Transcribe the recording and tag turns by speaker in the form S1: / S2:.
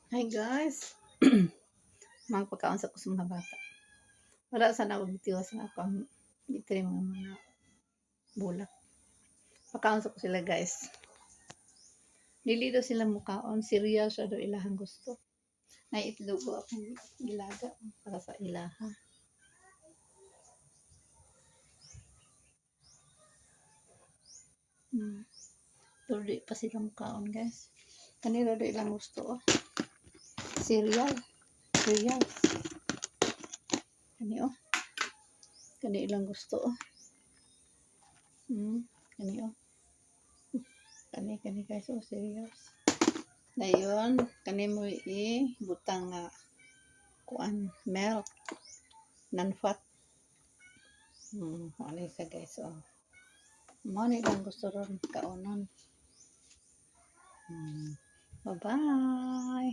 S1: Hi guys! Mga pagkaon sa kusang mga bata. Wala sana ako bitiwas na akong itrim ng mga bulak. Pagkaon sa ko sila guys. Dili daw sila mukaon. Cereal siya daw ilahang gusto. Naiitlog ko akong ilaga para sa ilaha. Pero di pa sila mukaon guys. Kanila daw ilang gusto oh. Cereal. Cereal. Kani oh. Kani ilang gusto oh. Kani oh. Kani guys oh, cereals. Dayon, kani mo butang nga kuan milk non-fat. Ano isa guys oh. Mo ni lang gusto ron kaonon. Bye-bye.